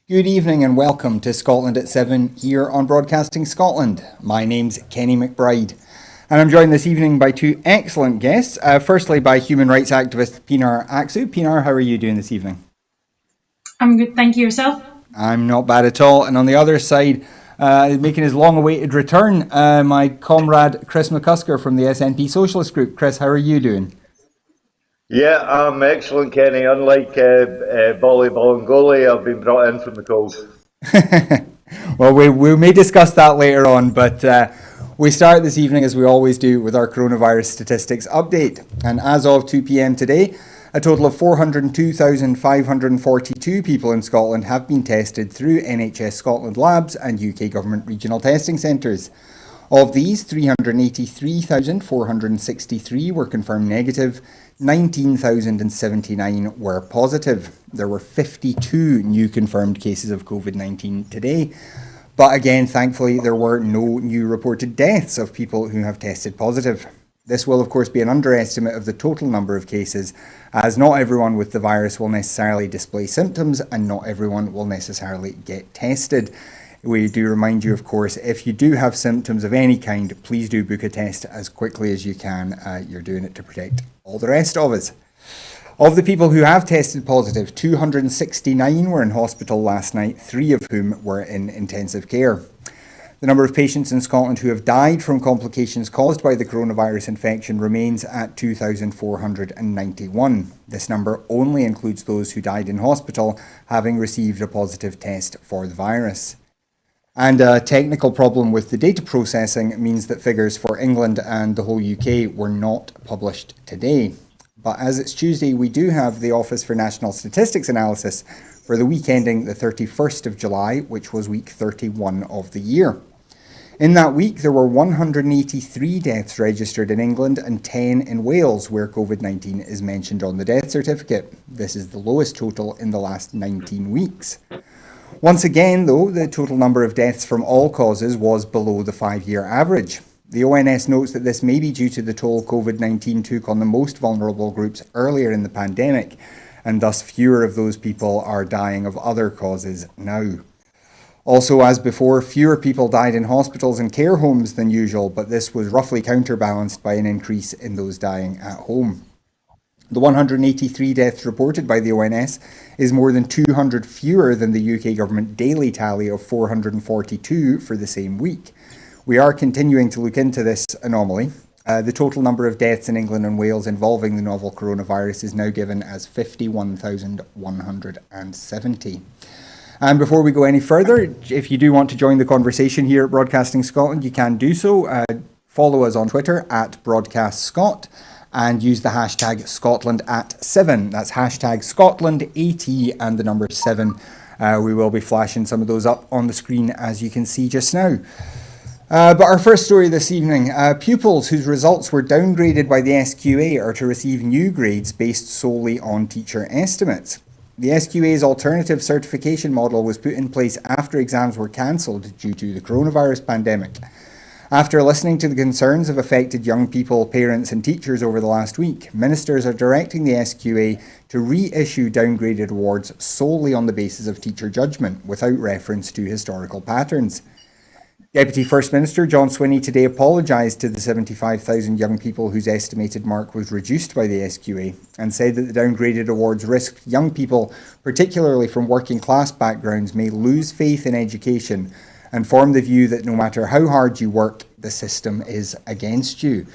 Good evening and welcome to Scotland at 7 here on Broadcasting Scotland. My name's Kenny McBride and I'm joined this evening by two excellent guests. Firstly by human rights activist Pinar Aksu. Pinar, how are you doing this evening? I'm good, thank you. Yourself? I'm not bad at all. And on the other side, making his long-awaited return, my comrade Chris McCusker from the SNP Socialist Group. Chris, how are you doing? Yeah, I'm excellent, Kenny. Unlike Bolly Bolingoli, I've been brought in from the cold. Well, we may discuss that later on, but we start this evening, as we always do, with our coronavirus statistics update. And as of 2 p.m. today, a total of 402,542 people in Scotland have been tested through NHS Scotland labs and UK Government regional testing centres. Of these, 383,463 were confirmed negative, 19,079 were positive. There were 52 new confirmed cases of COVID-19 today. But again, thankfully, there were no new reported deaths of people who have tested positive. This will, of course, be an underestimate of the total number of cases, as not everyone with the virus will necessarily display symptoms and not everyone will necessarily get tested. We do remind you, of course, if you do have symptoms of any kind, please do book a test as quickly as you can. You're doing it to protect all the rest of us. Of the people who have tested positive, 269 were in hospital last night, 3 of whom were in intensive care. The number of patients in Scotland who have died from complications caused by the coronavirus infection remains at 2,491. This number only includes those who died in hospital, having received a positive test for the virus. And a technical problem with the data processing means that figures for England and the whole UK were not published today. But as it's Tuesday, we do have the Office for National Statistics analysis for the week ending the 31st of July, which was week 31 of the year. In that week, there were 183 deaths registered in England and 10 in Wales, where COVID-19 is mentioned on the death certificate. This is the lowest total in the last 19 weeks. Once again, though, the total number of deaths from all causes was below the 5-year average. The ONS notes that this may be due to the toll COVID-19 took on the most vulnerable groups earlier in the pandemic, and thus fewer of those people are dying of other causes now. Also, as before, fewer people died in hospitals and care homes than usual, but this was roughly counterbalanced by an increase in those dying at home. The 183 deaths reported by the ONS is more than 200 fewer than the UK government daily tally of 442 for the same week. We are continuing to look into this anomaly. The total number of deaths in England and Wales involving the novel coronavirus is now given as 51,170. And before we go any further, if you do want to join the conversation here at Broadcasting Scotland, you can do so. Follow us on Twitter at BroadcastScot. And use the hashtag Scotland at 7. That's hashtag Scotland AT and the number 7. We will be flashing some of those up on the screen as you can see just now. But our first story this evening, pupils whose results were downgraded by the SQA are to receive new grades based solely on teacher estimates. The SQA's alternative certification model was put in place after exams were cancelled due to the coronavirus pandemic. After listening to the concerns of affected young people, parents and teachers over the last week, ministers are directing the SQA to reissue downgraded awards solely on the basis of teacher judgment, without reference to historical patterns. Deputy First Minister John Swinney today apologised to the 75,000 young people whose estimated mark was reduced by the SQA and said that the downgraded awards risked young people, particularly from working class backgrounds, may lose faith in education and form the view that no matter how hard you work, the system is against you.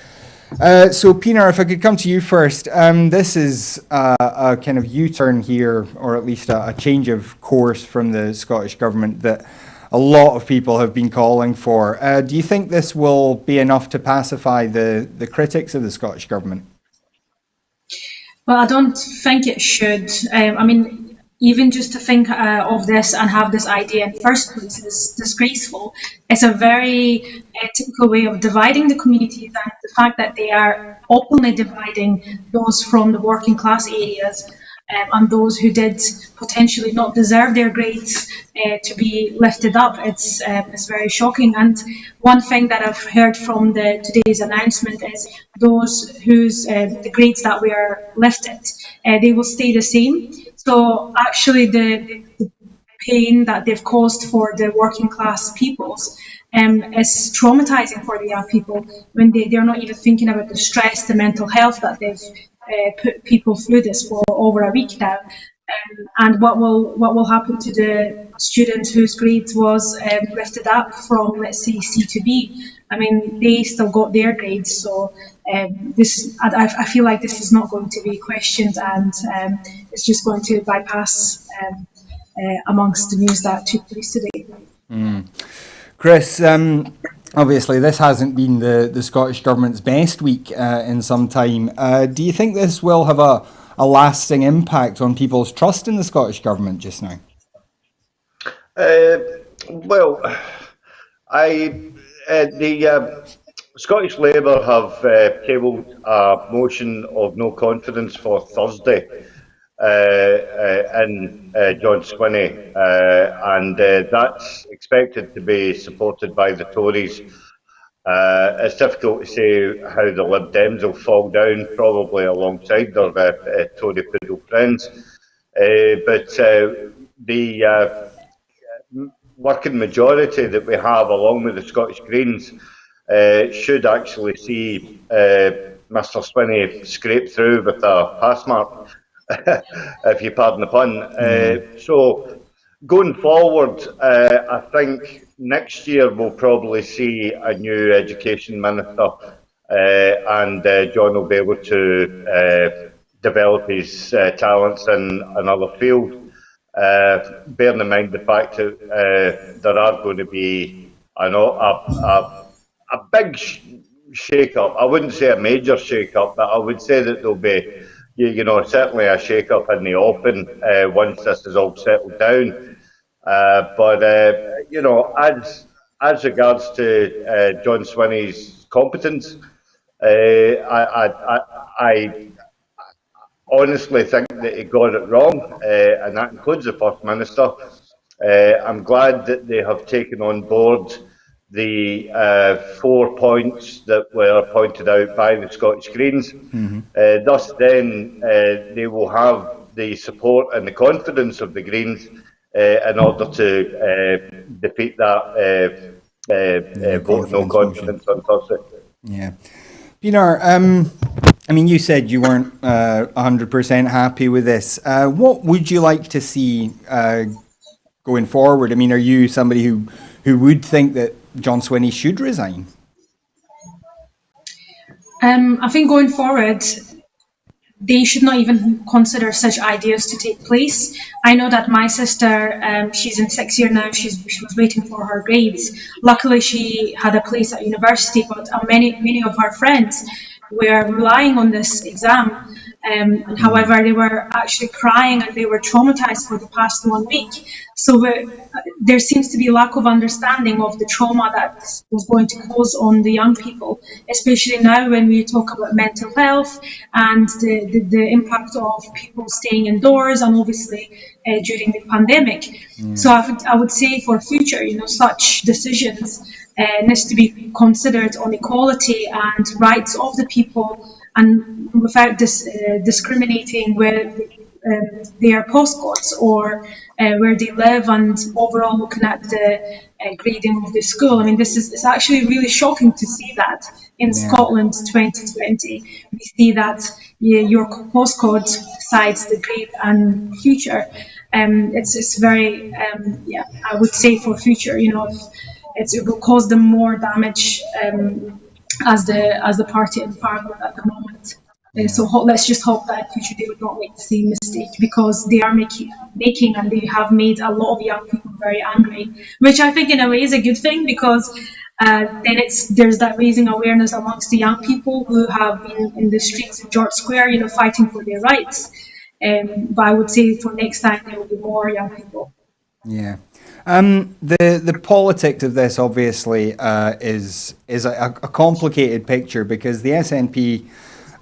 So, Pinar, if I could come to you first. This is a kind of U-turn here, or at least a change of course from the Scottish Government that a lot of people have been calling for. Do you think this will be enough to pacify the critics of the Scottish Government? Well, I don't think it should. Even just to think of this and have this idea in the first place is disgraceful. It's a very typical way of dividing the community, and the fact that they are openly dividing those from the working class areas and those who did potentially not deserve their grades to be lifted up. It's very shocking. And one thing that I've heard from today's announcement is those whose the grades that were lifted, they will stay the same. So actually the pain that they've caused for the working class peoples is traumatizing for the young people when they're not even thinking about the stress, the mental health that they've put people through this for over a week now. And what will happen to the student whose grades was lifted up from, let's say, C to B? I mean, they still got their grades, so I feel like this is not going to be questioned, and it's just going to bypass amongst the news that took place today. Chris, obviously this hasn't been the Scottish Government's best week in some time. Do you think this will have a lasting impact on people's trust in the Scottish Government just now? Well, the Scottish Labour have tabled a motion of no confidence for Thursday in John Swinney, and that's expected to be supported by the Tories. It's difficult to say how the Lib Dems will fall down, probably alongside their Tory poodle friends, but the working majority that we have, along with the Scottish Greens, should actually see Mr Swinney scrape through with a pass mark, if you pardon the pun. So going forward, I think next year we'll probably see a new education minister, and John will be able to develop his talents in another field. Bearing in mind the fact that there are going to be a big shake-up. I wouldn't say a major shake-up, but I would say that there'll be, certainly a shake-up in the offing once this is all settled down. But as regards to John Swinney's competence, I honestly think that he got it wrong, and that includes the First Minister. I'm glad that they have taken on board the 4 points that were pointed out by the Scottish Greens. Thus then, they will have the support and the confidence of the Greens in order to defeat that vote no confidence on Thursday. Yeah. Pinar, I mean, you said you weren't 100% happy with this. What would you like to see going forward? I mean, are you somebody who would think that John Swinney should resign? I think going forward, they should not even consider such ideas to take place. I know that my sister, she's in 6th year now, she was waiting for her grades. Luckily, she had a place at university, but many of her friends were relying on this exam. And however, they were actually crying and they were traumatized for the past 1 week. So there seems to be a lack of understanding of the trauma that was going to cause on the young people, especially now when we talk about mental health and the impact of people staying indoors and obviously during the pandemic. So I would say for future, such decisions needs to be considered on equality and rights of the people, and without discriminating where their postcodes or where they live, and overall looking at the grading of the school. I mean, it's actually really shocking to see that in Scotland 2020. We see that your postcode decides the grade and future. It's very, I would say for future, it will cause them more damage as the party in Parliament at the moment. So let's just hope that in future they would not make the same mistake, because they are making and they have made a lot of young people very angry, which I think in a way is a good thing, because then there's that raising awareness amongst the young people who have been in the streets of George Square, fighting for their rights. But I would say for next time there will be more young people. Yeah. The politics of this obviously is a complicated picture, because the SNP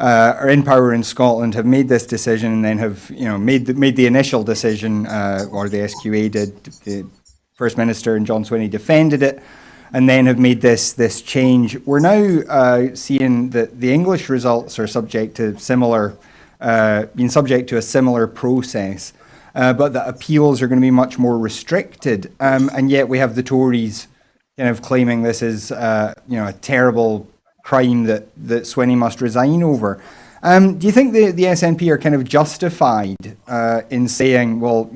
are in power in Scotland, have made this decision, and then have made the initial decision, or the SQA did. The First Minister and John Swinney defended it, and then have made this change. We're now seeing that the English results are being subject to a similar process. but that appeals are going to be much more restricted. And yet we have the Tories kind of claiming this is, a terrible crime that Swinney must resign over. Do you think the SNP are kind of justified in saying, well,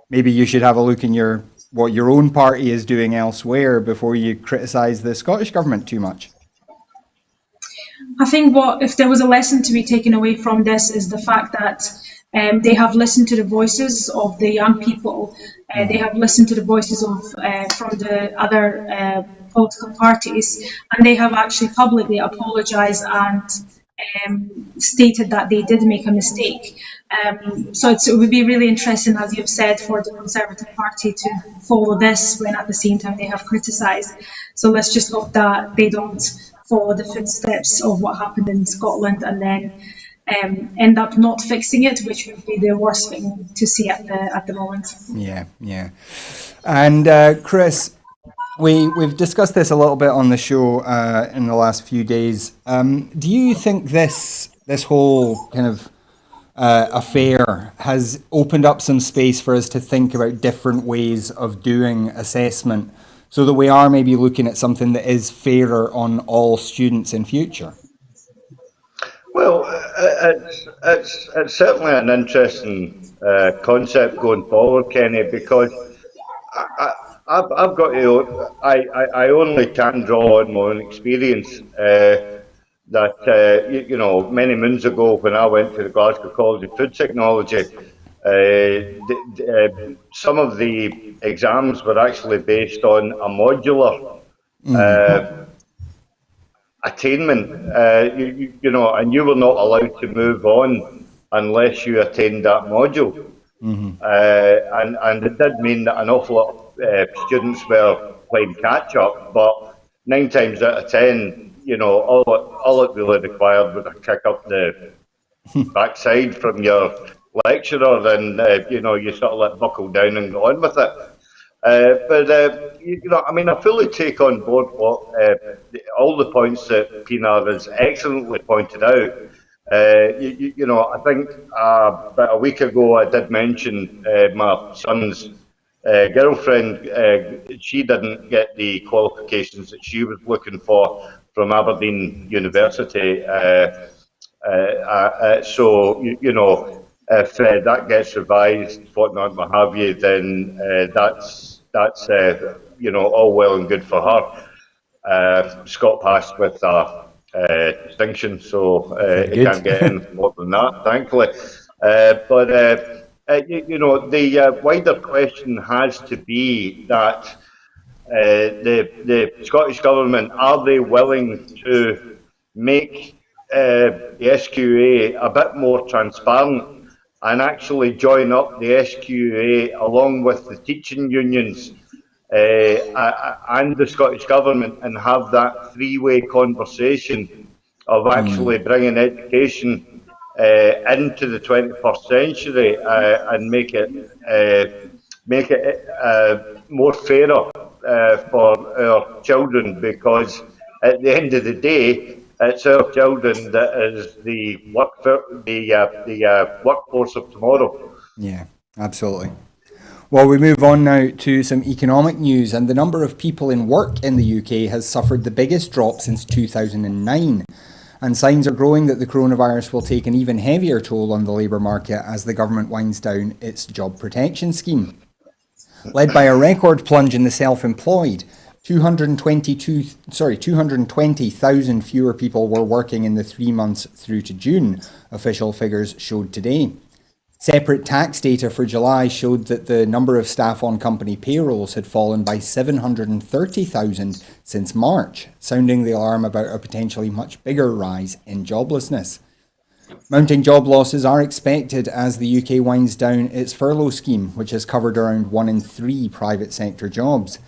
maybe you should have a look in what your own party is doing elsewhere before you criticise the Scottish government too much? I think if there was a lesson to be taken away from this is the fact that they have listened to the voices of the young people. They have listened to the voices of from the other political parties, and they have actually publicly apologised and stated that they did make a mistake. So it would be really interesting, as you've said, for the Conservative Party to follow this when at the same time they have criticised. So let's just hope that they don't follow the footsteps of what happened in Scotland and then end up not fixing it, which would be the worst thing to see at the moment. Yeah. And Chris, we've discussed this a little bit on the show in the last few days. Do you think this whole kind of affair has opened up some space for us to think about different ways of doing assessment, so that we are maybe looking at something that is fairer on all students in future? Well, it's certainly an interesting concept going forward, Kenny, because I've got to. I only can draw on my own experience. That many moons ago, when I went to the Glasgow College of Food Technology, some of the exams were actually based on a modular attainment, and you were not allowed to move on unless you attained that module. And it did mean that an awful lot of students were playing catch up, but 9 times out of 10, all it really required was a kick up the backside from your lecturer, and you sort of let buckle down and go on with it. I fully take on board all the points that Pinar has excellently pointed out. I think about a week ago I did mention my son's girlfriend. She didn't get the qualifications that she was looking for from Aberdeen University. So if that gets revised, whatnot, what have you, then that's all well and good for her. Scott passed with a distinction, so he can't get any more than that, thankfully. The wider question has to be that the Scottish Government, are they willing to make the SQA a bit more transparent and actually join up the SQA along with the teaching unions and the Scottish Government and have that three-way conversation of actually bringing education into the 21st century and make it more fairer for our children, because at the end of the day, it's our children that is the workforce of tomorrow. Yeah, absolutely. Well, we move on now to some economic news, and the number of people in work in the UK has suffered the biggest drop since 2009. And signs are growing that the coronavirus will take an even heavier toll on the labour market as the government winds down its job protection scheme. Led by a record plunge in the self-employed, 220,000 fewer people were working in the 3 months through to June, official figures showed today. Separate tax data for July showed that the number of staff on company payrolls had fallen by 730,000 since March, sounding the alarm about a potentially much bigger rise in joblessness. Mounting job losses are expected as the UK winds down its furlough scheme, which has covered around 1 in 3 private sector jobs.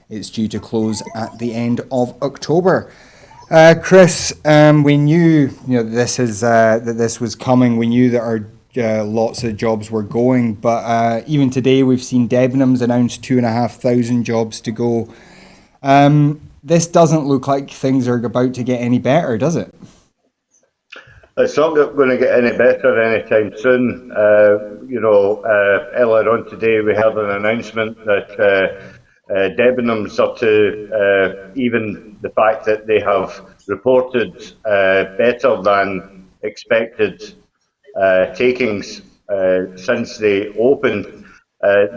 It's due to close at the end of October. Chris, we knew that this was coming. We knew that our lots of jobs were going, but even today we've seen Debenhams announce 2,500 jobs to go. This doesn't look like things are about to get any better, does it? It's not going to get any better anytime soon. Earlier on today we heard an announcement that Debenhams are to even the fact that they have reported better than expected takings since they opened.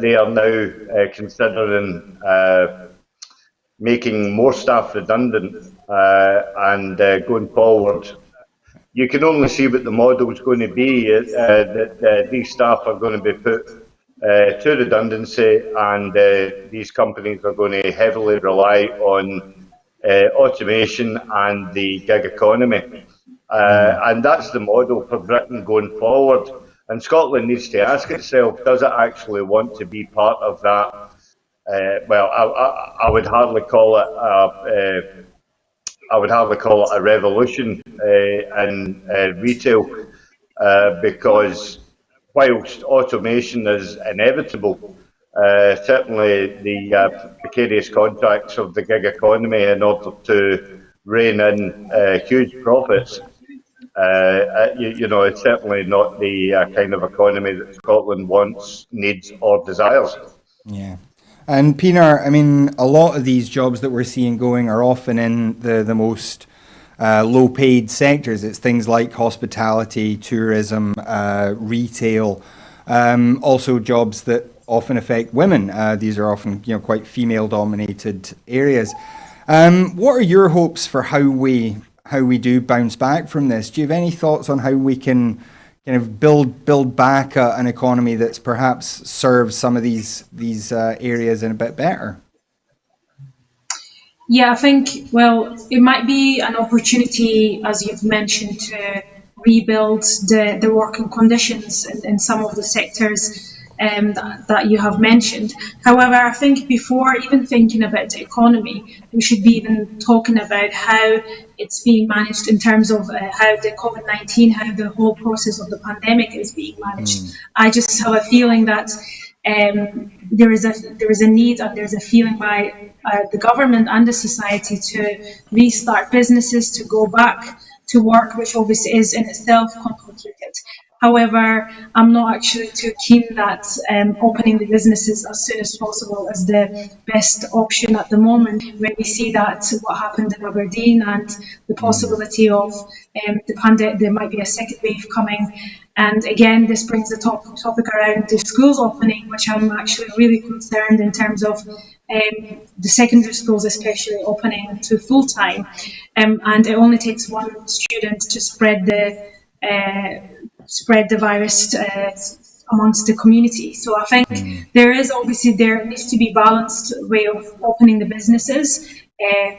They are now considering making more staff redundant and going forward. You can only see what the model is going to be, that these staff are going to be put to redundancy, and these companies are going to heavily rely on automation and the gig economy. And that's the model for Britain going forward. And Scotland needs to ask itself, does it actually want to be part of that? I would hardly call it a revolution in retail, because whilst automation is inevitable, certainly the precarious contracts of the gig economy, in order to rein in huge profits, it's certainly not the kind of economy that Scotland wants, needs or desires. Yeah. And Pinar, I mean, a lot of these jobs that we're seeing going are often in the most low-paid sectors. It's things like hospitality, tourism, retail, also jobs that often affect women. These are often, quite female-dominated areas. What are your hopes for how we do bounce back from this? Do you have any thoughts on how we can kind of build back an economy that's perhaps serves some of these areas in a bit better? Yeah, I think, it might be an opportunity, as you've mentioned, to rebuild the working conditions in some of the sectors that you have mentioned. However, I think before even thinking about the economy, we should be even talking about how it's being managed in terms of how the COVID-19, how the whole process of the pandemic is being managed. I just have a feeling that there is a need, and there's a feeling by the government and the society to restart businesses, to go back to work, which obviously is in itself complicated. However, I'm not actually too keen that opening the businesses as soon as possible is the best option at the moment, when we see that what happened in Aberdeen and the possibility of the pandemic, there might be a second wave coming. And again, this brings the topic around the schools opening, which I'm actually really concerned in terms of the secondary schools especially opening to full-time. And it only takes one student to spread the virus amongst the community. So I think there needs to be a balanced way of opening the businesses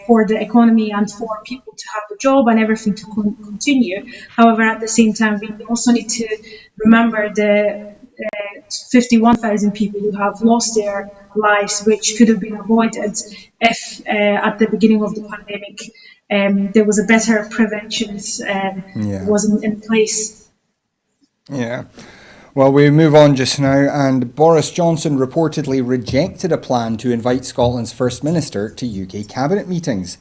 for the economy and for people to have a job and everything to continue. However, at the same time, we also need to remember the 51,000 people who have lost their lives, which could have been avoided if at the beginning of the pandemic there was a better prevention wasn't in place. Yeah. Well, we move on just now, and Boris Johnson reportedly rejected a plan to invite Scotland's First Minister to UK cabinet meetings.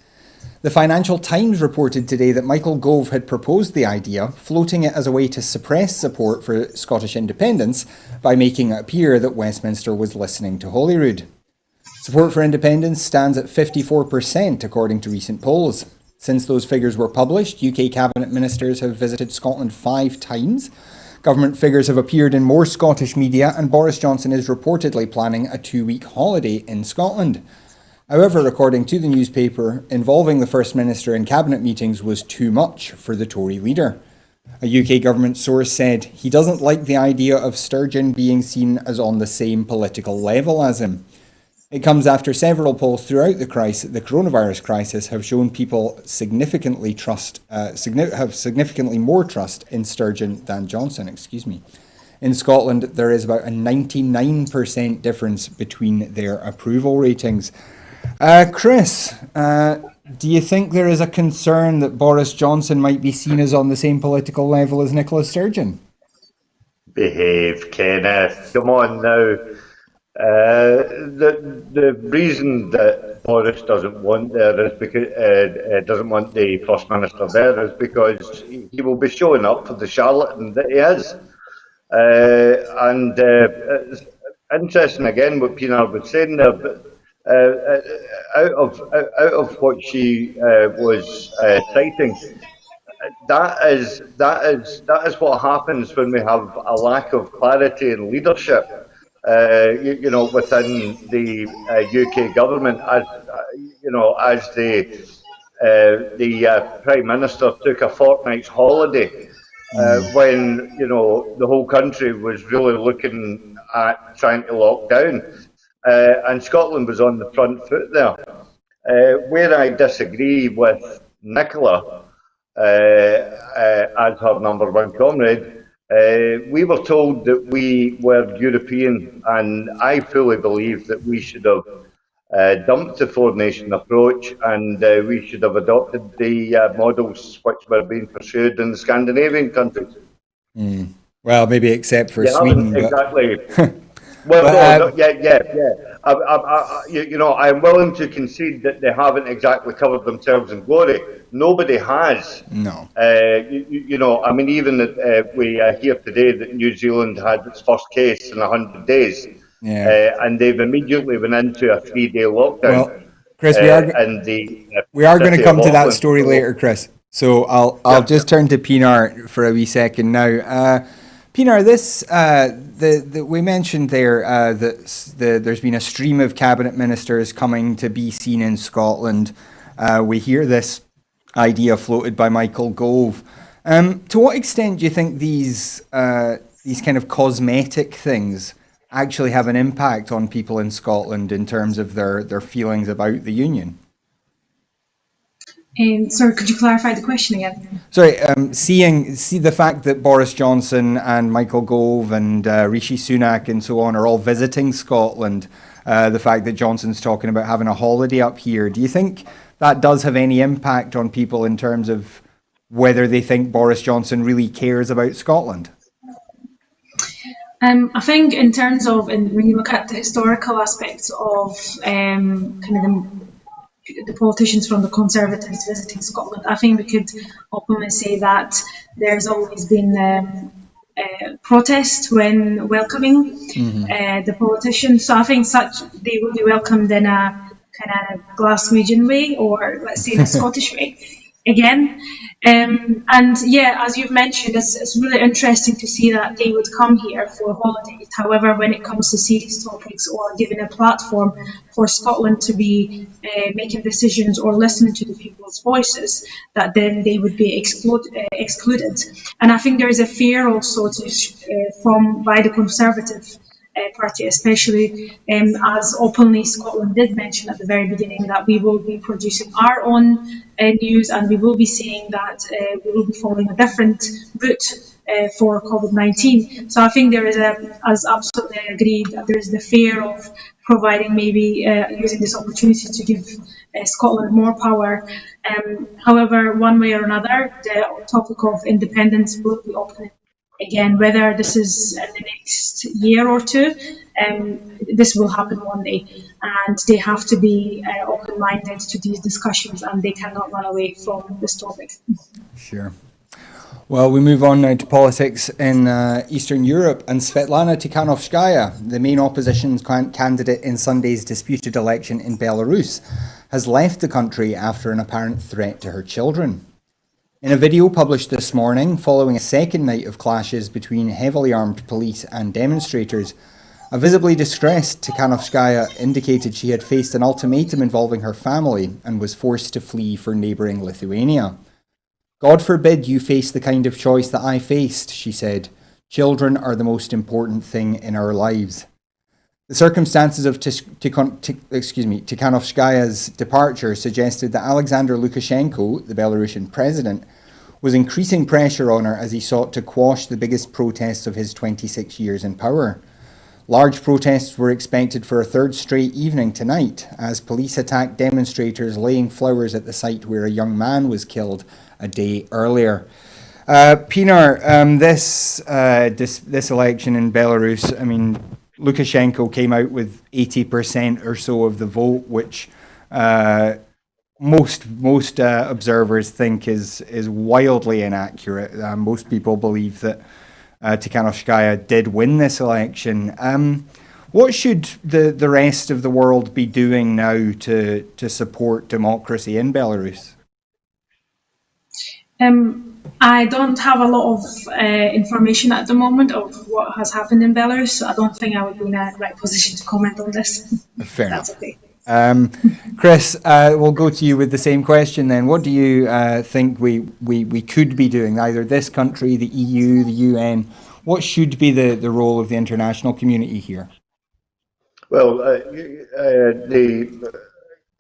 The Financial Times reported today that Michael Gove had proposed the idea, floating it as a way to suppress support for Scottish independence by making it appear that Westminster was listening to Holyrood. Support for independence stands at 54%, according to recent polls. Since those figures were published, UK cabinet ministers have visited Scotland 5 times. Government figures have appeared in more Scottish media, and Boris Johnson is reportedly planning a 2-week holiday in Scotland. However, according to the newspaper, involving the First Minister in cabinet meetings was too much for the Tory leader. A UK government source said he doesn't like the idea of Sturgeon being seen as on the same political level as him. It comes after several polls throughout the coronavirus crisis have shown people have significantly more trust in Sturgeon than Johnson. In Scotland, there is about a 99% difference between their approval ratings. Chris, do you think there is a concern that Boris Johnson might be seen as on the same political level as Nicola Sturgeon? Behave, Kenneth. Come on now. The reason that Boris doesn't want there is because doesn't want the First Minister there is because he will be showing up for the charlatan that he is. And it's interesting again what Pinar was saying there, but out of what she was citing, that is what happens when we have a lack of clarity in leadership. Within the UK government, as the Prime Minister took a fortnight's holiday when the whole country was really looking at trying to lock down, and Scotland was on the front foot there. Where I disagree with Nicola as her number one comrade, we were told that we were European, and I fully believe that we should have dumped the four-nation approach, and we should have adopted the models which were being pursued in the Scandinavian countries. Well, maybe except for They Sweden. exactly. Well, I'm willing to concede that they haven't exactly covered themselves in glory. Nobody has. No. Even we hear today that New Zealand had its first case in 100 days. Yeah. And they've immediately went into a 3-day lockdown. Well, Chris, we are going to come to that story later, Chris. So I'll just turn to Pinar for a wee second now. Pinar, this we mentioned there that there's been a stream of cabinet ministers coming to be seen in Scotland. We hear this idea floated by Michael Gove. To what extent do you think these kind of cosmetic things actually have an impact on people in Scotland in terms of their feelings about the union? Sorry, could you clarify the question again? Sorry, see the fact that Boris Johnson and Michael Gove and Rishi Sunak and so on are all visiting Scotland, the fact that Johnson's talking about having a holiday up here, do you think that does have any impact on people in terms of whether they think Boris Johnson really cares about Scotland? I think in terms of, when you look at the historical aspects of the politicians from the Conservatives visiting Scotland, I think we could openly say that there's always been protest when welcoming the politicians. So I think they will be welcomed in a kind of Glaswegian way, or let's say in a Scottish way again. And yeah, as you've mentioned, it's really interesting to see that they would come here for holidays. However, when it comes to serious topics or giving a platform for Scotland to be making decisions or listening to the people's voices, that then they would be excluded. And I think there is a fear also by the Conservative Party, especially as openly Scotland did mention at the very beginning, that we will be producing our own news, and we will be saying that we will be following a different route for COVID-19. So I think there is as absolutely agreed, that there is the fear of providing maybe using this opportunity to give Scotland more power. However, one way or another, the topic of independence will be open again, whether this is in the next year or two, this will happen one day, and they have to be open-minded to these discussions, and they cannot run away from this topic. Sure. Well, we move on now to politics in Eastern Europe, and Svetlana Tikhanovskaya, the main opposition candidate in Sunday's disputed election in Belarus, has left the country after an apparent threat to her children. In a video published this morning, following a second night of clashes between heavily armed police and demonstrators, a visibly distressed Tikhanovskaya indicated she had faced an ultimatum involving her family and was forced to flee for neighbouring Lithuania. "God forbid you face the kind of choice that I faced," she said. "Children are the most important thing in our lives." The circumstances of Tikhanovskaya's departure suggested that Alexander Lukashenko, the Belarusian president, was increasing pressure on her as he sought to quash the biggest protests of his 26 years in power. Large protests were expected for a third straight evening tonight as police attacked demonstrators laying flowers at the site where a young man was killed a day earlier. Pinar, this election in Belarus, I mean, Lukashenko came out with 80% or so of the vote, which most observers think is wildly inaccurate. Most people believe that Tikhanovskaya did win this election. What should the rest of the world be doing now to support democracy in Belarus? I don't have a lot of information at the moment of what has happened in Belarus, so I don't think I would be in the right position to comment on this. Fair That's enough. okay. Chris, we'll go to you with the same question then. What do you think we could be doing, either this country, the EU, the UN? What should be the role of the international community here? Well, the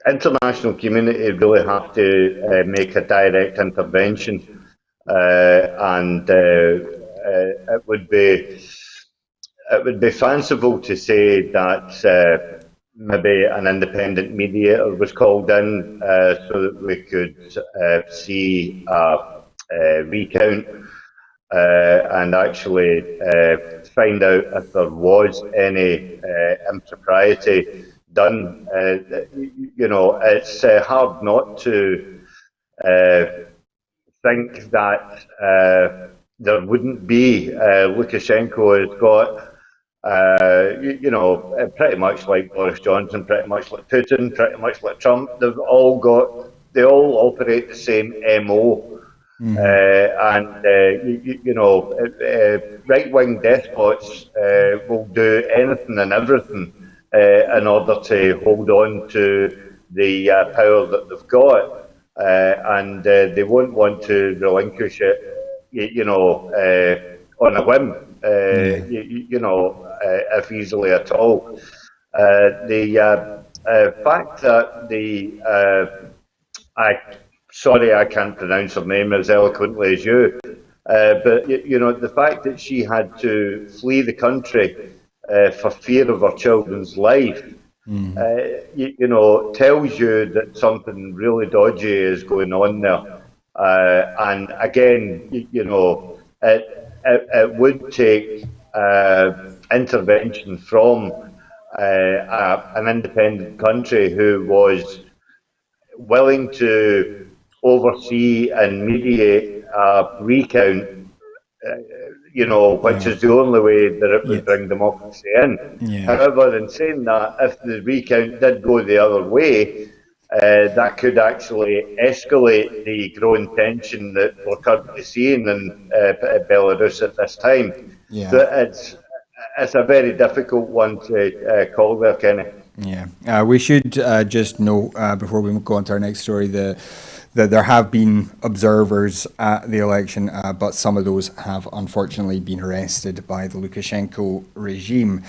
international community really have to make a direct intervention, and it would be fanciful to say that maybe an independent mediator was called in so that we could see a recount and actually find out if there was any impropriety done. It's hard not to think that there wouldn't be. Lukashenko has got, pretty much like Boris Johnson, pretty much like Putin, pretty much like Trump. They all operate the same MO. Right-wing despots will do anything and everything in order to hold on to the power that they've got, and they won't want to relinquish it, on a whim, if easily at all. The fact that sorry, I can't pronounce her name as eloquently as you, but the fact that she had to flee the country for fear of her children's life, tells you that something really dodgy is going on there. And again, it would take intervention from an independent country who was willing to oversee and mediate a recount, which is the only way that it would bring democracy in. However, in saying that, if the recount did go the other way, that could actually escalate the growing tension that we're currently seeing in Belarus at this time. So it's a very difficult one to call there, Kenny. We should just note before we go on to our next story that there have been observers at the election, but some of those have unfortunately been arrested by the Lukashenko regime.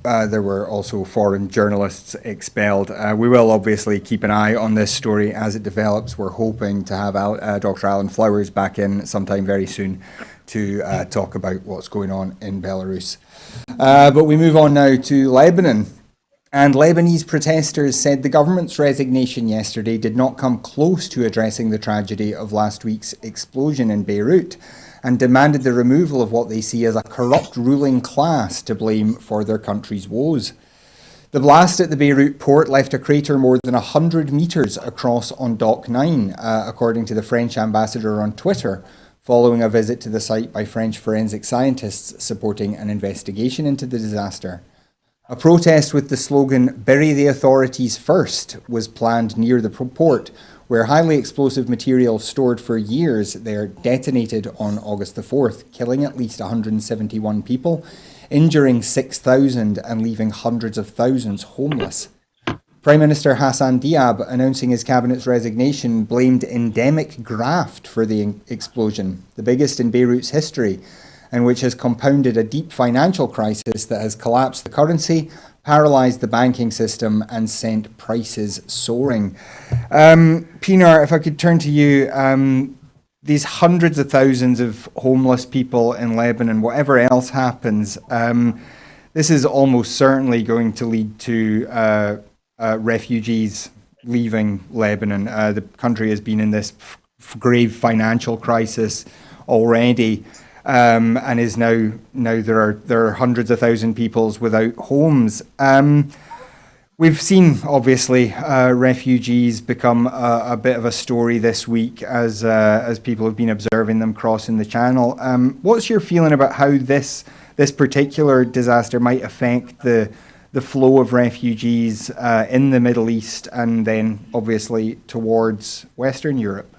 There were also foreign journalists expelled. We will obviously keep an eye on this story as it develops. We're hoping to have Dr. Alan Flowers back in sometime very soon to talk about what's going on in Belarus. But we move on now to Lebanon. And Lebanese protesters said the government's resignation yesterday did not come close to addressing the tragedy of last week's explosion in Beirut, and demanded the removal of what they see as a corrupt ruling class to blame for their country's woes. The blast at the Beirut port left a crater more than 100 metres across on Dock 9, according to the French ambassador on Twitter, following a visit to the site by French forensic scientists supporting an investigation into the disaster. A protest with the slogan, "Bury the authorities first," was planned near the port, where highly explosive material stored for years there detonated on August the 4th, killing at least 171 people, injuring 6,000 and leaving hundreds of thousands homeless. Prime Minister Hassan Diab, announcing his cabinet's resignation, blamed endemic graft for the explosion, the biggest in Beirut's history, and which has compounded a deep financial crisis that has collapsed the currency, paralysed the banking system, and sent prices soaring. Pinar, if I could turn to you, these hundreds of thousands of homeless people in Lebanon, whatever else happens, this is almost certainly going to lead to refugees leaving Lebanon. The country has been in this grave financial crisis already. and is now there are hundreds of thousands of people without homes. We've seen, obviously, refugees become a bit of a story this week as people have been observing them crossing the channel. What's your feeling about how this particular disaster might affect the flow of refugees in the Middle East and then, obviously, towards Western Europe?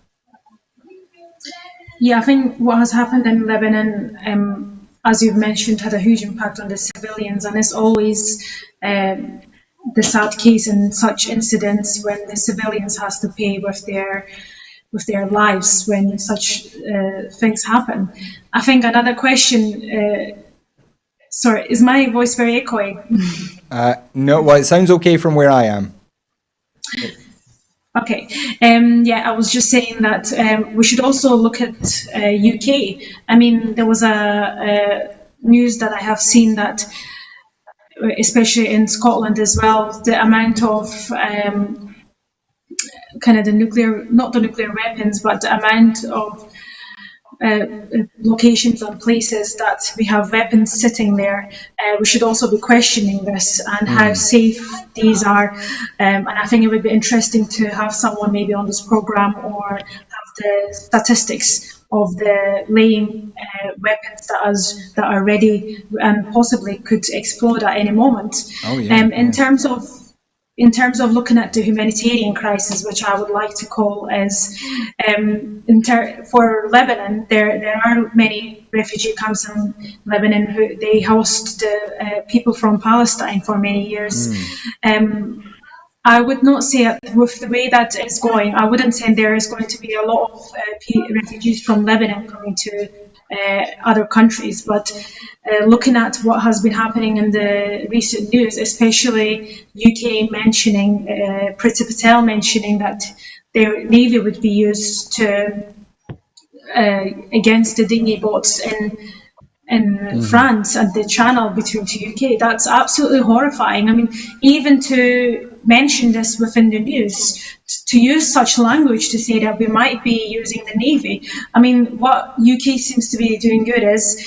Yeah, I think what has happened in Lebanon, as you've mentioned, had a huge impact on the civilians, and it's always the sad case in such incidents when the civilians has to pay with their lives when such things happen. I think another question. Sorry, is my voice very echoey? No, well, it sounds okay from where I am. Okay. Yeah, I was just saying that we should also look at UK. I mean, there was a news that I have seen that, especially in Scotland as well, the amount of kind of not the nuclear weapons, but the amount of locations and places that we have weapons sitting there. We should also be questioning this and how safe these are. And I think it would be interesting to have someone maybe on this program or have the statistics of the laying weapons that are ready and possibly could explode at any moment. Oh, yeah. In terms of looking at the humanitarian crisis, which I would like to call as, for Lebanon, there are many refugee camps in Lebanon who they host the people from Palestine for many years. I would not say with the way that it's going, I wouldn't say there is going to be a lot of refugees from Lebanon coming to other countries, but looking at what has been happening in the recent news, especially UK mentioning, Priti Patel mentioning that their navy would be used to against the dinghy boats in France and the channel between the UK. That's absolutely horrifying. I mean, even to mention this within the news, to use such language to say that we might be using the Navy. I mean, what UK seems to be doing good is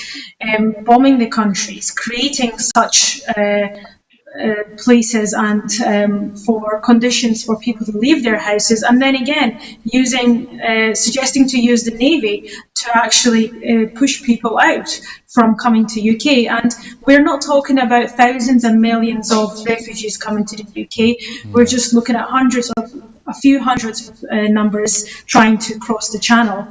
bombing the countries, creating such places and for conditions for people to leave their houses, and then again suggesting to use the Navy to actually push people out from coming to UK. And we're not talking about thousands and millions of refugees coming to the UK. We're just looking at a few hundreds of numbers trying to cross the channel.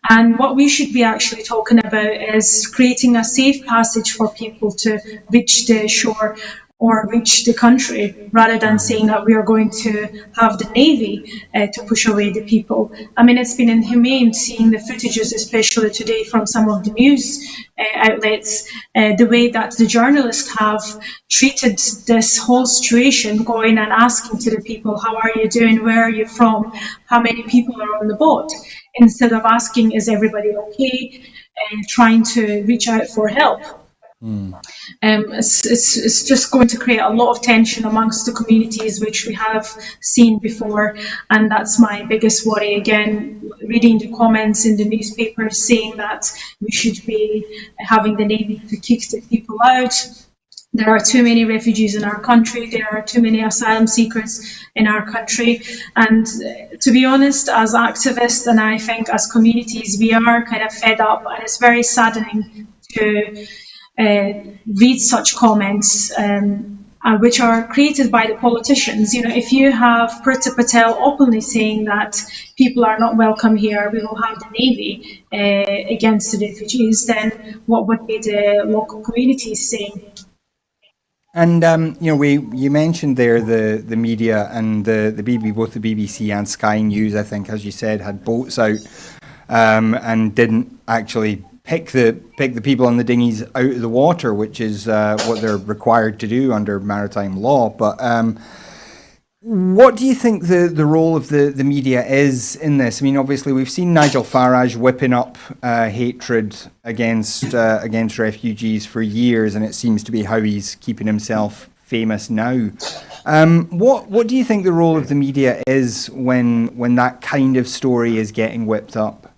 And what we should be actually talking about is creating a safe passage for people to reach the shore or reach the country, rather than saying that we are going to have the Navy to push away the people. I mean, it's been inhumane seeing the footages, especially today from some of the news outlets, the way that the journalists have treated this whole situation, going and asking to the people, how are you doing, where are you from, how many people are on the boat, instead of asking, is everybody okay, and trying to reach out for help. It's just going to create a lot of tension amongst the communities, which we have seen before, and that's my biggest worry. Again, reading the comments in the newspapers saying that we should be having the Navy to kick the people out. There are too many refugees in our country. There are too many asylum seekers in our country. And to be honest, as activists, and I think as communities, we are kind of fed up, and it's very saddening to read such comments which are created by the politicians. You know, if you have Priti Patel openly saying that people are not welcome here, we will have the Navy against the refugees, then what would be the local communities saying? And you mentioned there the media and the BBC, both the BBC and Sky News, I think, as you said, had boats out and didn't actually pick the people on the dinghies out of the water, which is what they're required to do under maritime law. But what do you think the role of the media is in this? I mean, obviously we've seen Nigel Farage whipping up hatred against refugees for years, and it seems to be how he's keeping himself famous now. What do you think the role of the media is when that kind of story is getting whipped up?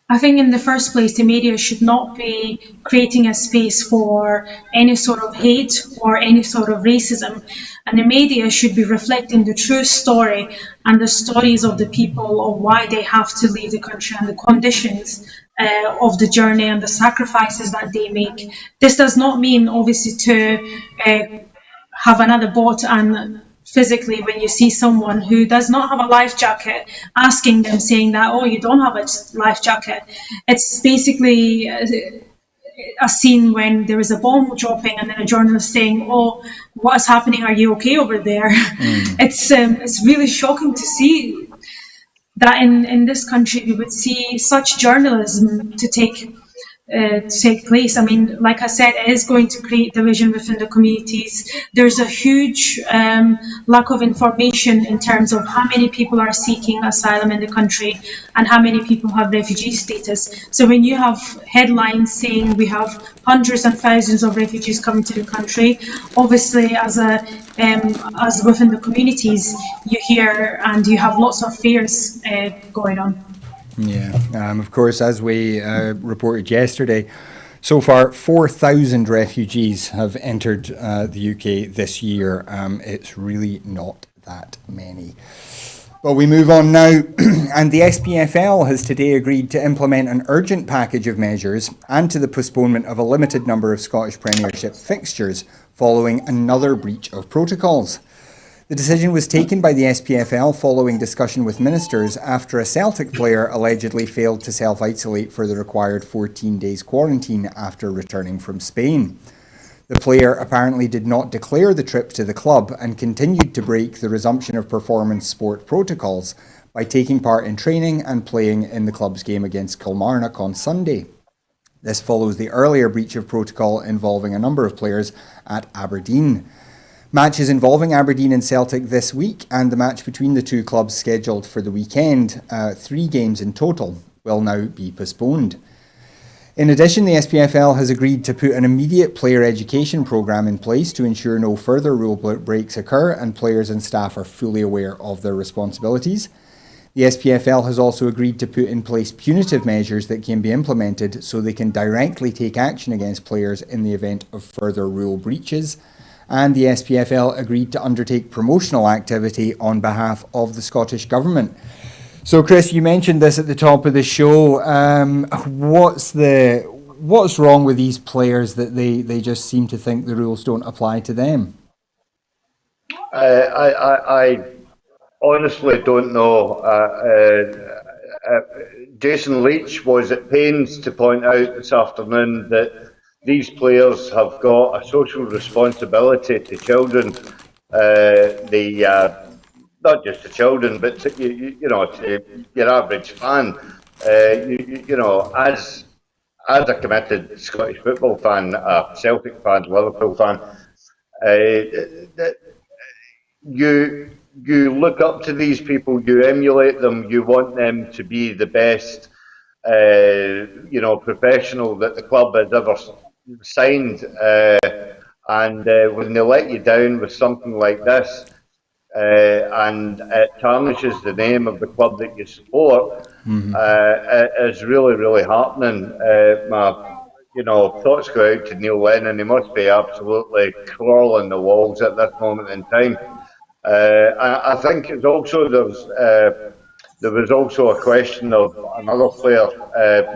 I think in the first place, the media should not be creating a space for any sort of hate or any sort of racism. And the media should be reflecting the true story and the stories of the people of why they have to leave the country and the conditions of the journey and the sacrifices that they make. This does not mean, obviously, to have another boat and physically when you see someone who does not have a life jacket asking them saying that, oh, you don't have a life jacket. It's basically a scene when there is a bomb dropping and then a journalist saying, oh, what is happening, are you okay over there? It's really shocking to see that in this country we would see such journalism to take place. I mean, like I said, it is going to create division within the communities. There's a huge lack of information in terms of how many people are seeking asylum in the country and how many people have refugee status. So when you have headlines saying we have hundreds and thousands of refugees coming to the country, obviously as within the communities, you hear and you have lots of fears going on. Yeah, of course, as we reported yesterday, so far 4,000 refugees have entered the UK this year. It's really not that many. Well, we move on now, and the SPFL has today agreed to implement an urgent package of measures and to the postponement of a limited number of Scottish Premiership fixtures following another breach of protocols. The decision was taken by the SPFL following discussion with ministers after a Celtic player allegedly failed to self-isolate for the required 14 days quarantine after returning from Spain. The player apparently did not declare the trip to the club and continued to break the resumption of performance sport protocols by taking part in training and playing in the club's game against Kilmarnock on Sunday. This follows the earlier breach of protocol involving a number of players at Aberdeen. Matches involving Aberdeen and Celtic this week and the match between the two clubs scheduled for the weekend, 3 games in total, will now be postponed. In addition, the SPFL has agreed to put an immediate player education programme in place to ensure no further rule breaks occur and players and staff are fully aware of their responsibilities. The SPFL has also agreed to put in place punitive measures that can be implemented so they can directly take action against players in the event of further rule breaches. And the SPFL agreed to undertake promotional activity on behalf of the Scottish Government. So, Chris, you mentioned this at the top of the show. What's wrong with these players that they just seem to think the rules don't apply to them? I honestly don't know. Jason Leach was at pains to point out this afternoon that these players have got a social responsibility to children. Not just to children, but to, to your average fan. As a committed Scottish football fan, a Celtic fan, Liverpool fan, you look up to these people, you emulate them, you want them to be the best, professional that the club has ever signed, and when they let you down with something like this, and it tarnishes the name of the club that you support, is really, really heartening. My thoughts go out to Neil Lennon. He must be absolutely crawling the walls at this moment in time. I think it's also there was also a question of another player,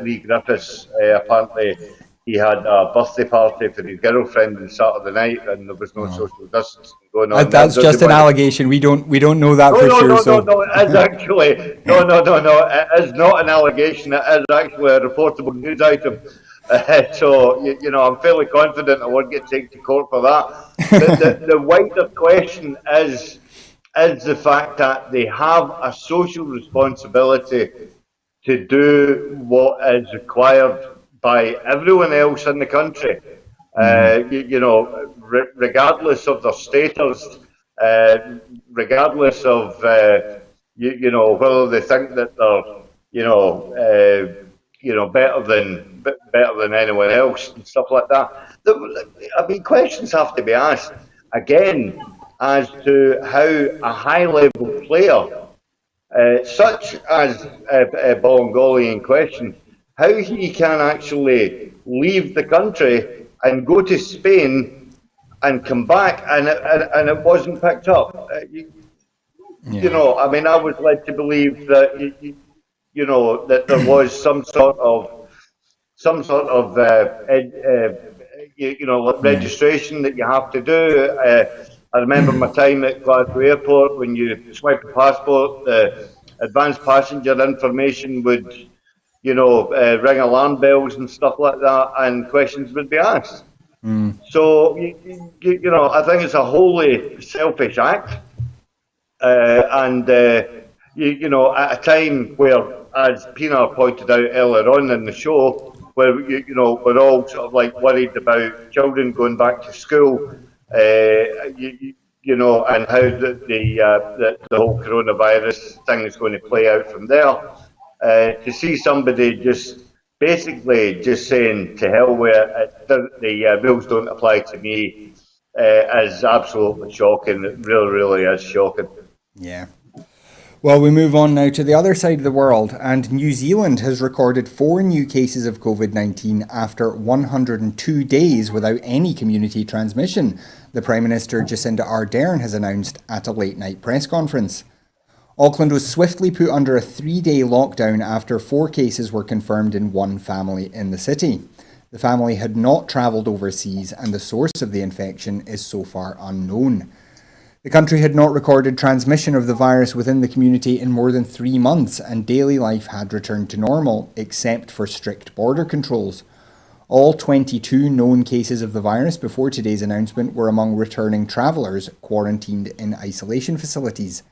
Lee Griffiths. Apparently, he had a birthday party for his girlfriend on Saturday night, and there was no social distancing going on. That's just an allegation. We don't know that for sure. No. It is actually no. It is not an allegation. It is actually a reportable news item. So I'm fairly confident I won't get taken to court for that. The wider question is the fact that they have a social responsibility to do what is required by everyone else in the country, regardless of their status, regardless of whether they think that they're better than anyone else and stuff like that. I mean, questions have to be asked again as to how a high-level player, such as Bolingoli in question, how he can actually leave the country and go to Spain and come back, and it wasn't picked up. You know, I mean, I was led to believe that that there was some sort of registration that you have to do. I remember my time at Glasgow Airport when you swipe a passport, the advanced passenger information would, ring alarm bells and stuff like that, and questions would be asked. So, I think it's a wholly selfish act. At a time where, as Pina pointed out earlier on in the show, where we're all sort of like worried about children going back to school, and how the whole coronavirus thing is going to play out from there. To see somebody just basically just saying to hell with it, the rules don't apply to me, is absolutely shocking. It really, really is shocking. Yeah. Well, we move on now to the other side of the world, and New Zealand has recorded 4 new cases of COVID-19 after 102 days without any community transmission, the Prime Minister Jacinda Ardern has announced at a late-night press conference. Auckland was swiftly put under a 3-day lockdown after 4 cases were confirmed in one family in the city. The family had not travelled overseas, and the source of the infection is so far unknown. The country had not recorded transmission of the virus within the community in more than 3 months, and daily life had returned to normal, except for strict border controls. All 22 known cases of the virus before today's announcement were among returning travellers quarantined in isolation facilities.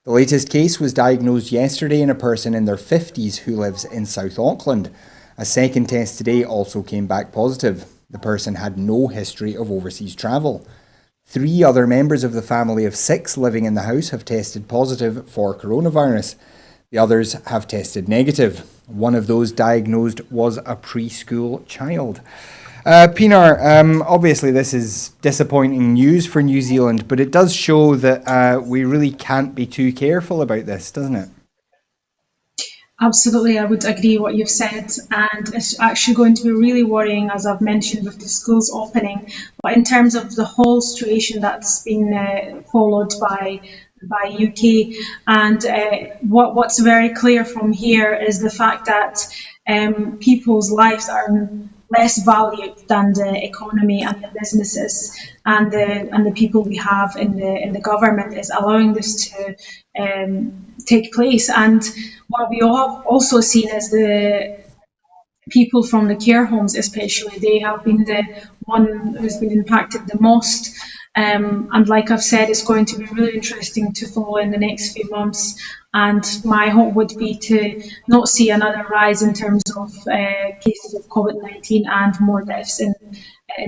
The latest case was diagnosed yesterday in a person in their 50s who lives in South Auckland. A second test today also came back positive. The person had no history of overseas travel. 3 other members of the family of 6 living in the house have tested positive for coronavirus. The others have tested negative. One of those diagnosed was a preschool child. Pinar, obviously this is disappointing news for New Zealand, but it does show that we really can't be too careful about this, doesn't it? Absolutely, I would agree what you've said, and it's actually going to be really worrying, as I've mentioned, with the schools opening. But in terms of the whole situation that's been followed by UK, and what's very clear from here is the fact that people's lives are less valued than the economy and the businesses and the people we have in the government is allowing this to take place. And what we have also seen is the people from the care homes, especially, they have been the one who's been impacted the most. And like I've said, it's going to be really interesting to follow in the next few months. And my hope would be to not see another rise in terms of cases of COVID-19 and more deaths in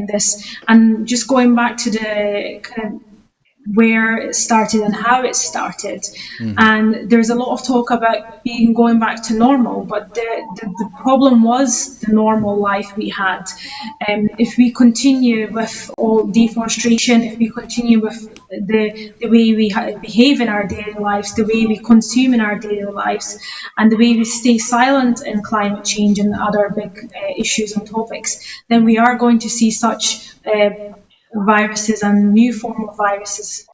this. And just going back to the kind of where it started and how it started. And there's a lot of talk about going back to normal, but the problem was the normal life we had. If we continue with all deforestation, if we continue with the way we behave in our daily lives, the way we consume in our daily lives, and the way we stay silent in climate change and other big issues and topics, then we are going to see such viruses and new form of viruses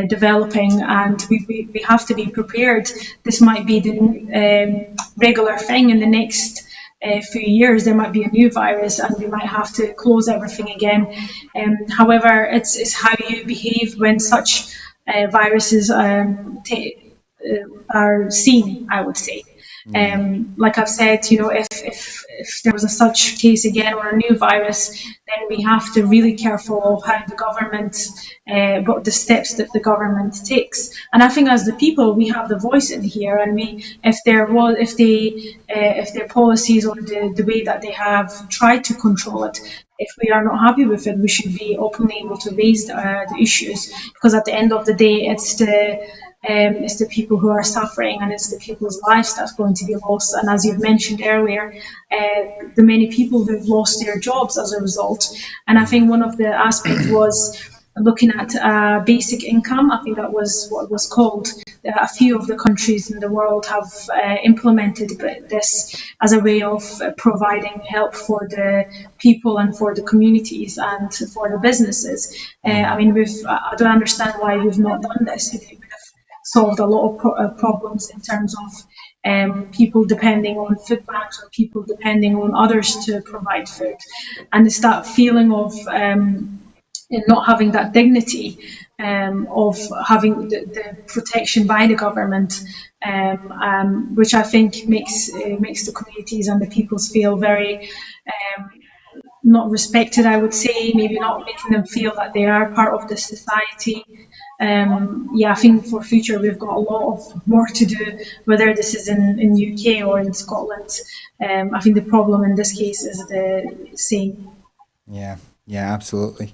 developing, and we have to be prepared. This might be the regular thing in the next few years. There might be a new virus and we might have to close everything again. However, it's how you behave when such viruses are seen, I would say. Like I've said, if there was a such case again or a new virus, then we have to really careful of how the government, what the steps that the government takes. And I think as the people, we have the voice in here, and if their policies or the way that they have tried to control it, if we are not happy with it, we should be openly able to raise the issues, because at the end of the day, it's the people who are suffering, and it's the people's lives that's going to be lost. And as you've mentioned earlier, the many people who've lost their jobs as a result. And I think one of the aspects was looking at basic income. I think that was what it was called. A few of the countries in the world have implemented this as a way of providing help for the people and for the communities and for the businesses. I mean, I don't understand why we've not done this. It would have solved a lot of problems in terms of people depending on food banks or people depending on others to provide food. And it's that feeling of not having that dignity of having the protection by the government, which I think makes the communities and the peoples feel very not respected, I would say, maybe not making them feel that they are part of the society. I think for future we've got a lot of work to do, whether this is in UK or in Scotland. I think the problem in this case is the same. Yeah, absolutely.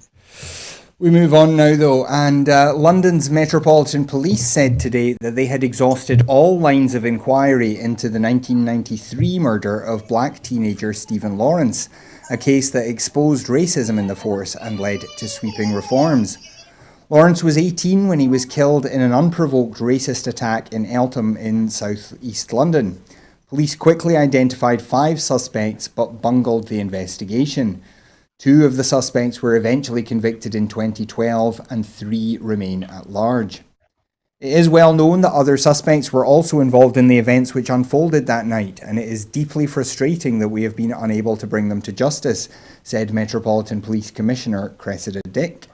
We move on now, though, and London's Metropolitan Police said today that they had exhausted all lines of inquiry into the 1993 murder of black teenager Stephen Lawrence, a case that exposed racism in the force and led to sweeping reforms. Lawrence was 18 when he was killed in an unprovoked racist attack in Eltham in south-east London. Police quickly identified 5 suspects but bungled the investigation. 2 of the suspects were eventually convicted in 2012 and 3 remain at large. It is well known that other suspects were also involved in the events which unfolded that night, and it is deeply frustrating that we have been unable to bring them to justice, said Metropolitan Police Commissioner Cressida Dick.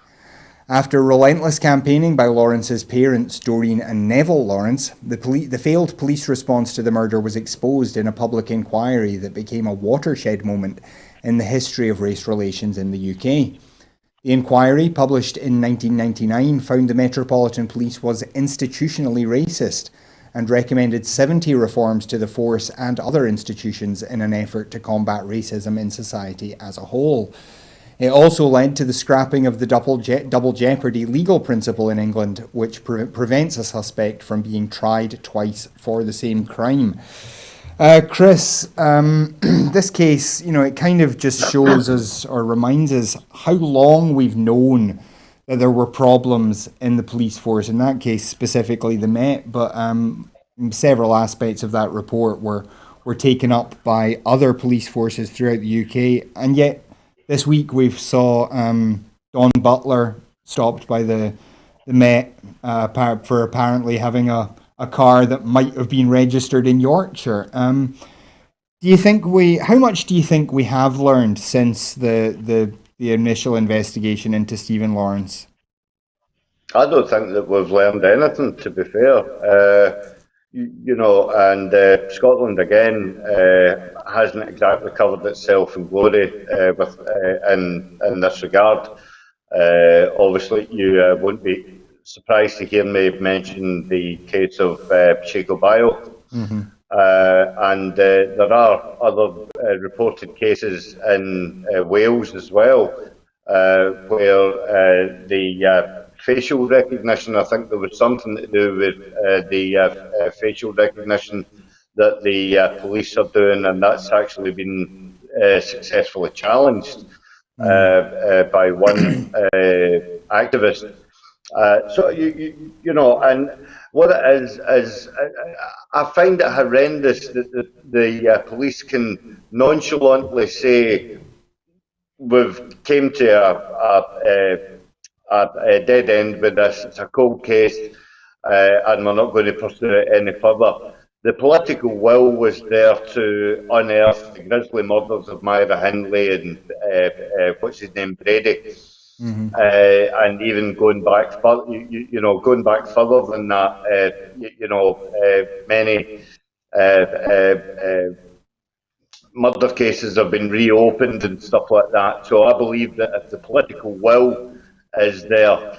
After relentless campaigning by Lawrence's parents, Doreen and Neville Lawrence, the failed police response to the murder was exposed in a public inquiry that became a watershed moment in the history of race relations in the UK. The inquiry, published in 1999, found the Metropolitan Police was institutionally racist and recommended 70 reforms to the force and other institutions in an effort to combat racism in society as a whole. It also led to the scrapping of the double jeopardy legal principle in England, which prevents a suspect from being tried twice for the same crime. Chris, this case, it kind of just shows us or reminds us how long we've known that there were problems in the police force, in that case specifically the Met, but several aspects of that report were taken up by other police forces throughout the UK, and yet this week we saw Don Butler stopped by the Met for apparently having a car that might have been registered in Yorkshire. How much do you think we have learned since the initial investigation into Stephen Lawrence? I don't think that we've learned anything, to be fair. And Scotland again hasn't exactly covered itself in glory in this regard. Obviously, you won't be surprised to hear me mention the case of Pacheco Bio. Mm-hmm. And there are other reported cases in Wales as well, where the facial recognition, I think there was something to do with the facial recognition that the police are doing, and that's actually been successfully challenged by one activist. So and what it is I find it horrendous that the police can nonchalantly say we've came to a dead end with this. It's a cold case, and we're not going to pursue it any further. The political will was there to unearth the grisly murders of Myra Hindley and what's his name, Brady. Mm-hmm. And even going back further than that, many murder cases have been reopened and stuff like that. So I believe that if the political will is there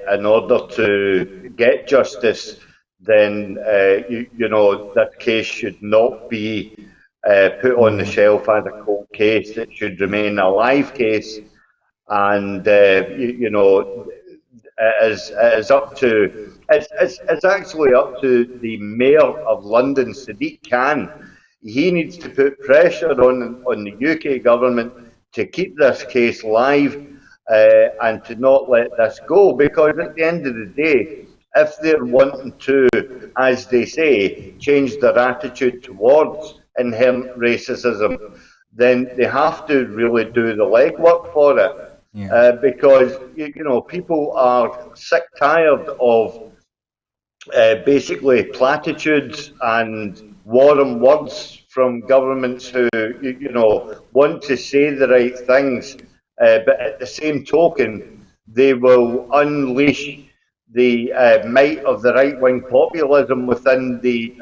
in order to get justice, then that case should not be put on the shelf as a cold case. It should remain a live case. And it's actually up to the Mayor of London, Sadiq Khan. He needs to put pressure on the UK government to keep this case live and to not let this go, because at the end of the day, if they're wanting to, as they say, change their attitude towards inherent racism, then they have to really do the legwork for it. Because people are sick tired of basically platitudes and warm words from governments who want to say the right things, but at the same token they will unleash the might of the right-wing populism within the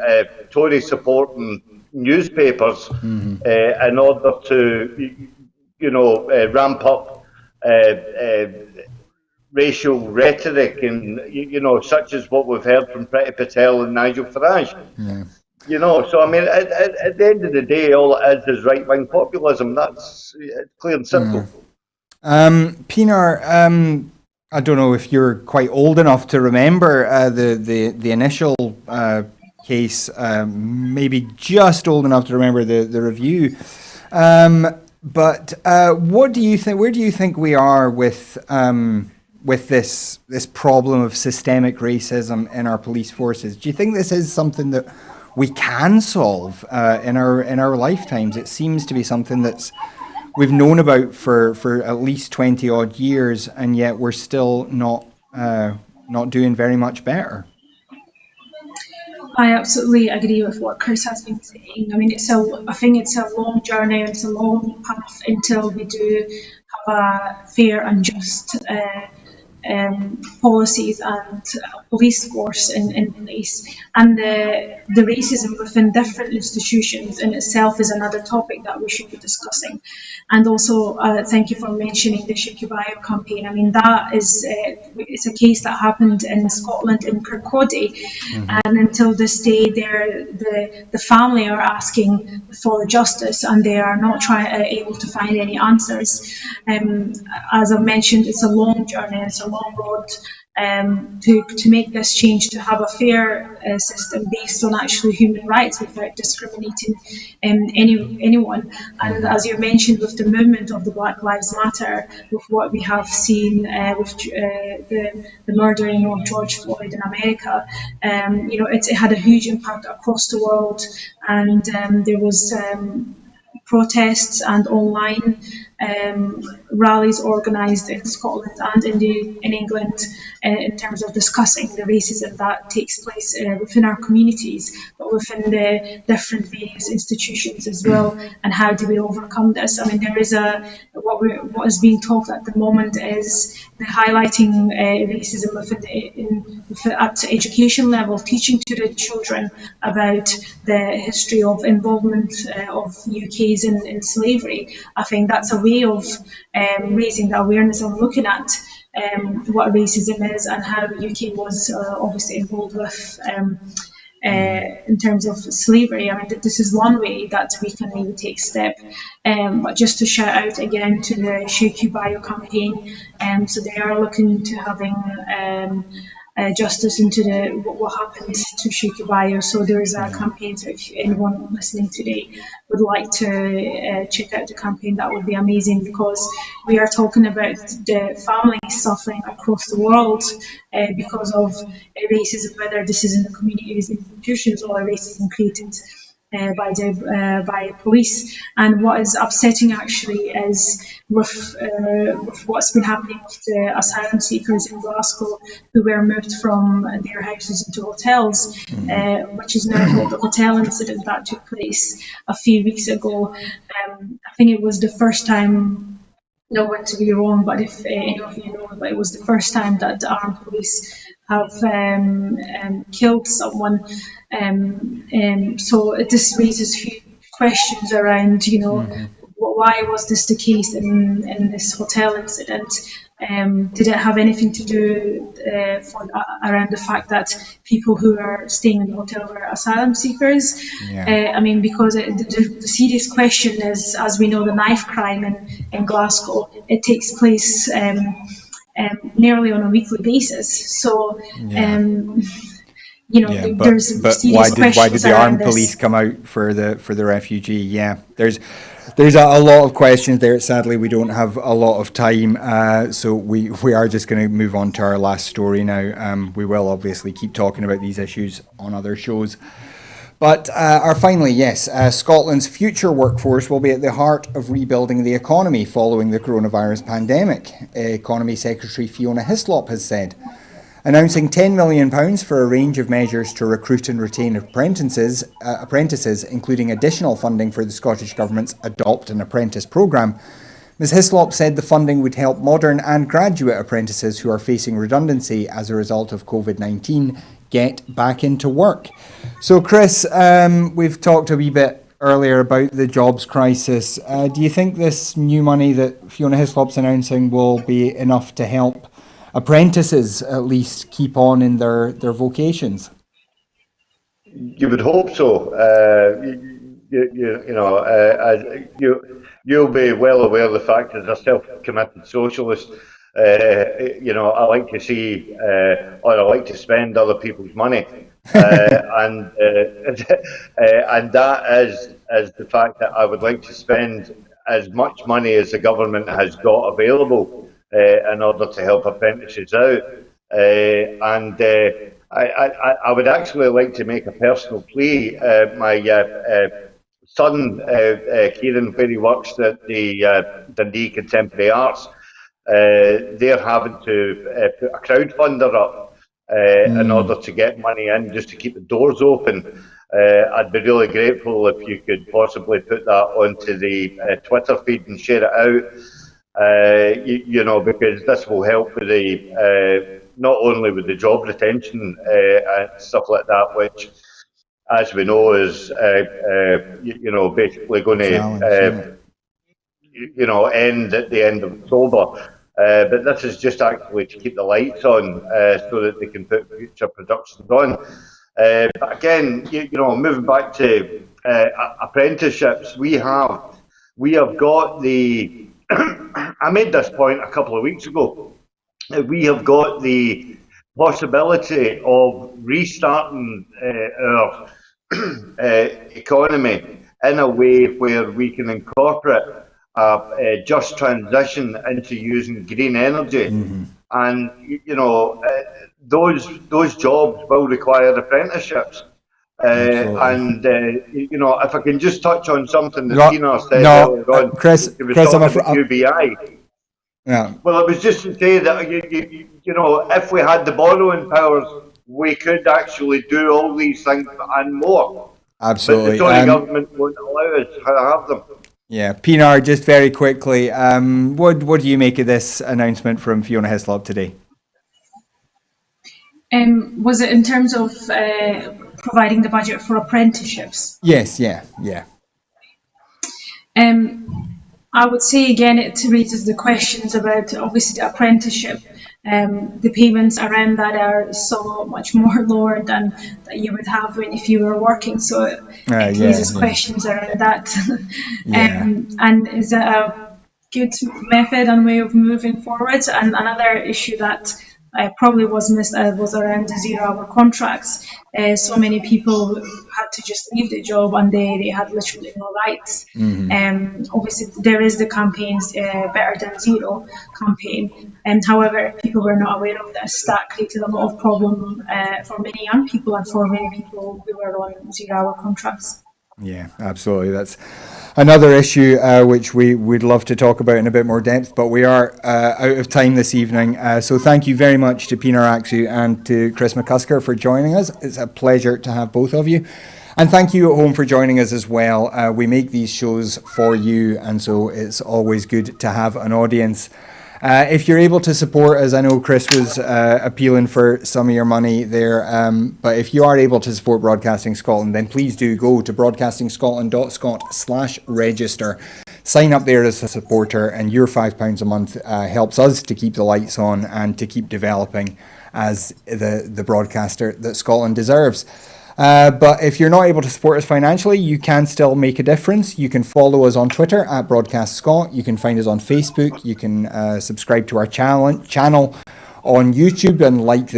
Tory supporting newspapers in order to ramp up racial rhetoric, and such as what we've heard from Priti Patel and Nigel Farage. So I mean, at the end of the day, all it is right-wing populism. That's clear and simple. Pinar, I don't know if you're quite old enough to remember the initial case, maybe just old enough to remember the review. But what do you think? Where do you think we are with this problem of systemic racism in our police forces? Do you think this is something that we can solve in our lifetimes? It seems to be something we've known about for at least 20 odd years, and yet we're still not doing very much better. I absolutely agree with what Chris has been saying. I mean, I think it's a long journey, it's a long path until we do have a fair and just policies and police force in place. And the racism within different institutions in itself is another topic that we should be discussing. And also, thank you for mentioning the Shake Your Bio campaign. I mean, that is it's a case that happened in Scotland, in Kirkcaldy, and until this day, the family are asking for justice, and they are not able to find any answers. As I mentioned, it's a long journey, it's a long road to make this change, to have a fair system based on actually human rights without discriminating anyone. And as you mentioned, with the movement of the Black Lives Matter, with what we have seen with the murdering of George Floyd in America, it had a huge impact across the world, and there was protests and online rallies organised in Scotland and in England in terms of discussing the racism that takes place within our communities, but within the different various institutions as well, and how do we overcome this? I mean, there is what is being talked at the moment is the highlighting racism at education level, teaching to the children about the history of involvement of UKs in slavery. I think that's a way of raising the awareness and looking at what racism is and how the UK was obviously involved with in terms of slavery. I mean, this is one way that we can maybe take step. But just to shout out again to the Shake Your Bio campaign, so they are looking to having justice into what happened to Shake Your Bio. So there is a campaign, so if anyone listening today would like to check out the campaign, that would be amazing, because we are talking about the families suffering across the world because of racism, whether this is in the communities, institutions, or racism created by police. And what is upsetting actually is with what's been happening with the asylum seekers in Glasgow who were moved from their houses into hotels, which is now called the hotel incident that took place a few weeks ago. I think it was the first time, no one to be wrong, but if any of you know, but it was the first time that the armed police have killed someone. So this raises huge questions around, why was this the case in this hotel incident? Did it have anything to do around the fact that people who are staying in the hotel were asylum seekers? I mean, because the serious question is, as we know, the knife crime in Glasgow, it takes place nearly on a weekly basis. So, but why did the armed police come out for the refugee? Yeah, there's a lot of questions there. Sadly, we don't have a lot of time, so we are just going to move on to our last story now. We will obviously keep talking about these issues on other shows. But finally, yes, Scotland's future workforce will be at the heart of rebuilding the economy following the coronavirus pandemic, Economy Secretary Fiona Hislop has said. Announcing £10 million for a range of measures to recruit and retain apprentices, including additional funding for the Scottish Government's Adopt an Apprentice programme. Ms Hislop said the funding would help modern and graduate apprentices who are facing redundancy as a result of COVID-19 get back into work. So Chris, we've talked a wee bit earlier about the jobs crisis. Do you think this new money that Fiona Hislop's announcing will be enough to help apprentices at least keep on in their vocations? You would hope so. You'll be well aware of the fact as a self-committed socialist. I like to see, or I like to spend other people's money, and that is the fact that I would like to spend as much money as the government has got available in order to help apprentices out. I would actually like to make a personal plea. My son, Kieran, where he works at the Dundee Contemporary Arts, they're having to put a crowdfunder up in order to get money in, just to keep the doors open. I'd be really grateful if you could possibly put that onto the Twitter feed and share it out. Because this will help with the not only with the job retention and stuff like that, which, as we know, is basically going to end at the end of October. But this is just actually to keep the lights on so that they can put future productions on. But again, moving back to apprenticeships, we have got the. I made this point a couple of weeks ago. We have got the possibility of restarting our economy in a way where we can incorporate a just transition into using green energy, and those jobs will require apprenticeships. If I can just touch on something that Tina said earlier on, Chris, I'm UBI. Yeah. Well, it was just to say that if we had the borrowing powers, we could actually do all these things and more. Absolutely. But the Tory government won't allow us to have them. Yeah, Pinar, just very quickly, what do you make of this announcement from Fiona Hislop today? Was it in terms of providing the budget for apprenticeships? Yes, yeah. I would say again, it raises the questions about obviously the apprenticeship. The payments around that are so much more lower than that you would have if you were working. So it raises questions around that. And is it a good method and way of moving forward? And another issue that probably was missed was around the 0-hour contracts. So many people had to just leave the job and they had literally no rights. Obviously, there is the campaigns, Better Than Zero campaign. However, people were not aware of this. That created a lot of problem for many young people and for many people who were on 0-hour contracts. Yeah, absolutely. That's another issue which we would love to talk about in a bit more depth, but we are out of time this evening. So thank you very much to Pinar Aksu and to Chris McCusker for joining us. It's a pleasure to have both of you. And thank you at home for joining us as well. We make these shows for you, and so it's always good to have an audience. If you're able to support us, I know Chris was appealing for some of your money there, but if you are able to support Broadcasting Scotland, then please do go to broadcastingscotland.scot/register. Sign up there as a supporter, and your £5 a month helps us to keep the lights on and to keep developing as the broadcaster that Scotland deserves. But if you're not able to support us financially, you can still make a difference. You can follow us on Twitter at Broadcast Scot. You can find us on Facebook. You can subscribe to our channel on YouTube and like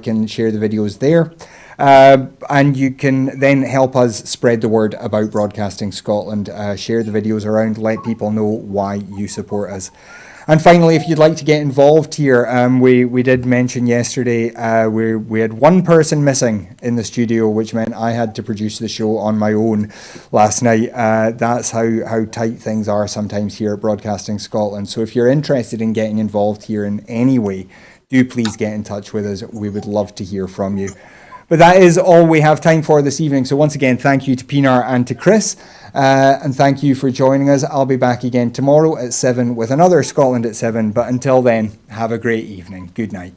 and share the videos there. And you can then help us spread the word about Broadcasting Scotland. Share the videos around, let people know why you support us. And finally, if you'd like to get involved here, we did mention yesterday we had one person missing in the studio, which meant I had to produce the show on my own last night. That's how tight things are sometimes here at Broadcasting Scotland. So if you're interested in getting involved here in any way, do please get in touch with us. We would love to hear from you. But that is all we have time for this evening. So once again, thank you to Pinar and to Chris. And thank you for joining us. I'll be back again tomorrow at 7 with another Scotland at 7. But until then, have a great evening. Good night.